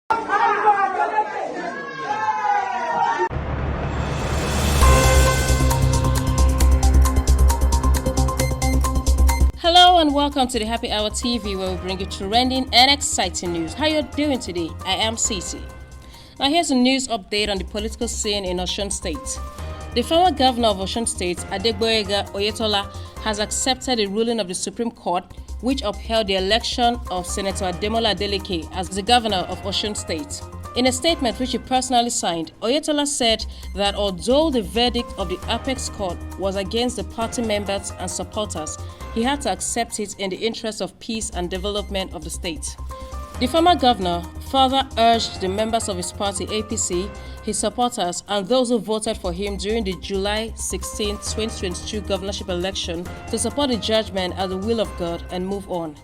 Hello and welcome to the Happy Hour TV, where we bring you trending and exciting news. How you doing today? I am Cece. Now here's a news update on the political scene in Osun State. The former governor of Osun State, Adeleke Oyetola, has accepted the ruling of the Supreme Court, which upheld the election of Senator Adeleke as the governor of Osun State. In a statement which he personally signed, Oyetola said that although the verdict of the Apex Court was against the party members and supporters, he had to accept it in the interest of peace and development of the state. The former governor further urged the members of his party APC, his supporters, and those who voted for him during the July 16, 2022 governorship election to support the judgment as the will of God and move on.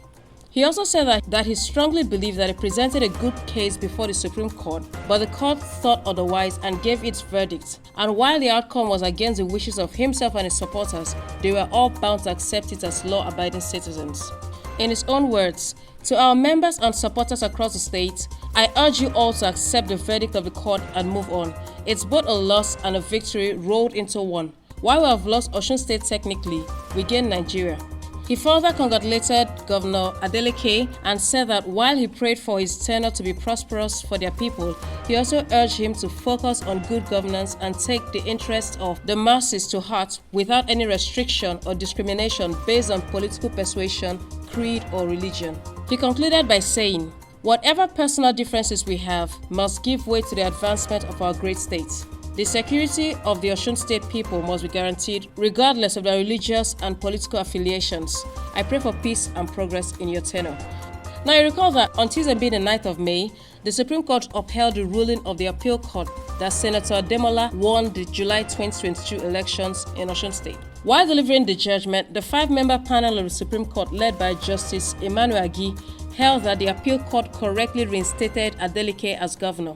He also said that he strongly believed that he presented a good case before the Supreme Court, but the court thought otherwise and gave its verdict. And while the outcome was against the wishes of himself and his supporters, they were all bound to accept it as law-abiding citizens. In his own words, "To our members and supporters across the state, I urge you all to accept the verdict of the court and move on. It's both a loss and a victory rolled into one. While we have lost Osun State technically, we gained Nigeria." He further congratulated Governor Adeleke and said that while he prayed for his tenure to be prosperous for their people, he also urged him to focus on good governance and take the interests of the masses to heart without any restriction or discrimination based on political persuasion, creed, or religion. He concluded by saying, "Whatever personal differences we have must give way to the advancement of our great state. The security of the Osun State people must be guaranteed regardless of their religious and political affiliations. I pray for peace and progress in your tenure." Now, you recall that on Tuesday, being the 9th of May, the Supreme Court upheld the ruling of the appeal court that Senator Ademola won the July 2022 elections in Osun State. While delivering the judgment, the 5-member panel of the Supreme Court, led by Justice Emmanuel Agi, held that the appeal court correctly reinstated Adeleke as governor.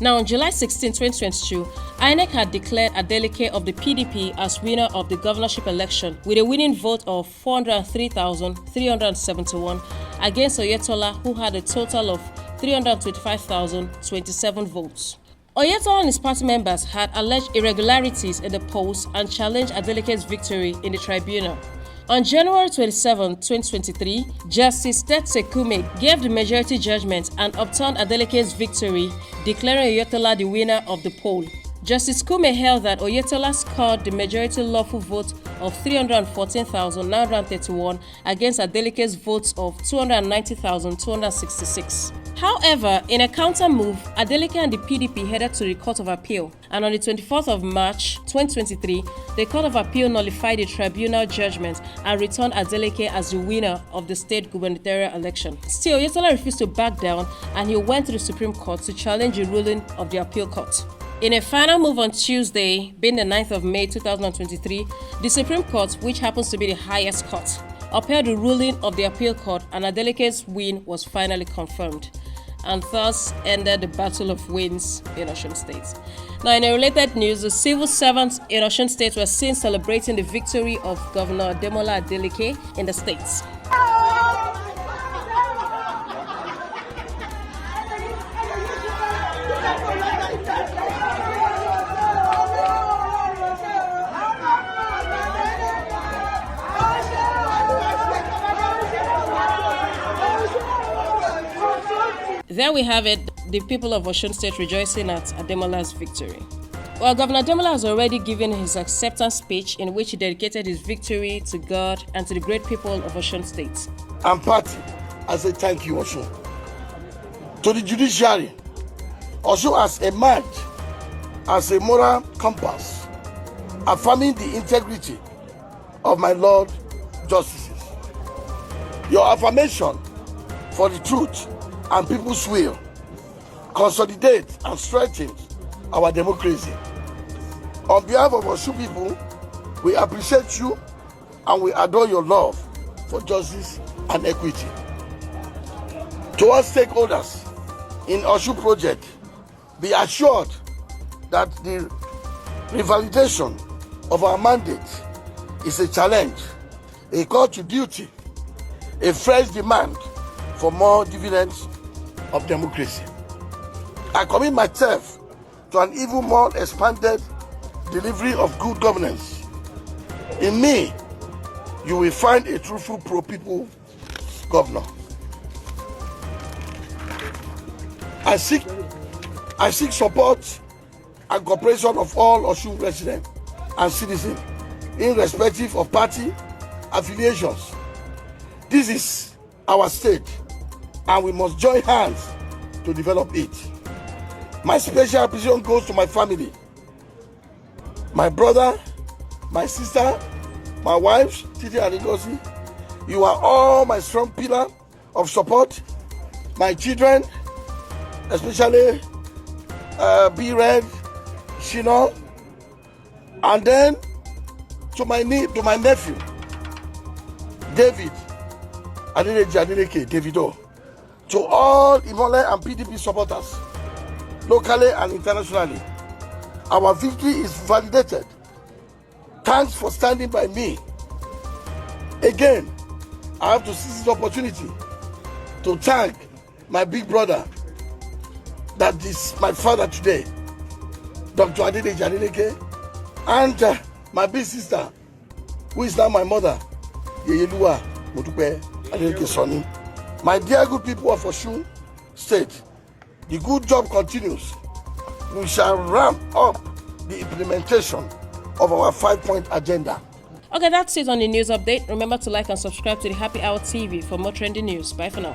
Now, on July 16, 2022, INEC had declared Adeleke of the PDP as winner of the governorship election with a winning vote of 403,371 against Oyetola, who had a total of 325,027 votes. Oyetola and his party members had alleged irregularities in the polls and challenged Adeleke's victory in the tribunal. On January 27, 2023, Justice Sekume gave the majority judgment and overturned Adeleke's victory, declaring Oyetola the winner of the poll. Justice Kume held that Oyetola scored the majority lawful vote of 314,931 against Adeleke's votes of 290,266. However, in a counter move, Adeleke and the PDP headed to the Court of Appeal, and on the 24th of March 2023, the Court of Appeal nullified the tribunal judgment and returned Adeleke as the winner of the state gubernatorial election. Still, Oyetola refused to back down, and he went to the Supreme Court to challenge the ruling of the appeal court. In a final move on Tuesday, being the 9th of May 2023, the Supreme Court, which happens to be the highest court, upheld the ruling of the appeal court, and Adeleke's win was finally confirmed, and thus ended the battle of wins in Osun State. Now, in a related news, the civil servants in Osun State were seen celebrating the victory of Governor Ademola Adeleke in the state. There we have it, the people of Osun State rejoicing at Ademola's victory. Well, Governor Ademola has already given his acceptance speech in which he dedicated his victory to God and to the great people of Osun State. And party, I say thank you, Osun. To the judiciary, Osun has emerged as a moral compass, affirming the integrity of my Lord justices. Your affirmation for the truth and people's will consolidate and strengthen our democracy. On behalf of Osun people, we appreciate you and we adore your love for justice and equity. To all stakeholders in Osun project, be assured that the revalidation of our mandate is a challenge, a call to duty, a fresh demand for more dividends of democracy. I commit myself to an even more expanded delivery of good governance. In me, you will find a truthful pro-people governor. I seek support and cooperation of all Osun residents and citizens, irrespective of party affiliations. This is our state, and we must join hands to develop it. My special appreciation goes to my family, my brother, my sister, my wife, Titi Adeleke. You are all my strong pillar of support. My children, especially B-Red, Shino, and then to my nephew, David Adeleke, Davido, to all Imole and PDP supporters, locally and internationally. Our victory is validated. Thanks for standing by me. Again, I have to seize this opportunity to thank my big brother, that is my father today, Dr. Adeleke, and my big sister, who is now my mother, Yeyelua Modupe Adeleke Soni. My dear good people of Osun State, the good job continues. We shall ramp up the implementation of our 5-point agenda. Okay, that's it on the news update. Remember to like and subscribe to the Happy Hour TV for more trending news. Bye for now.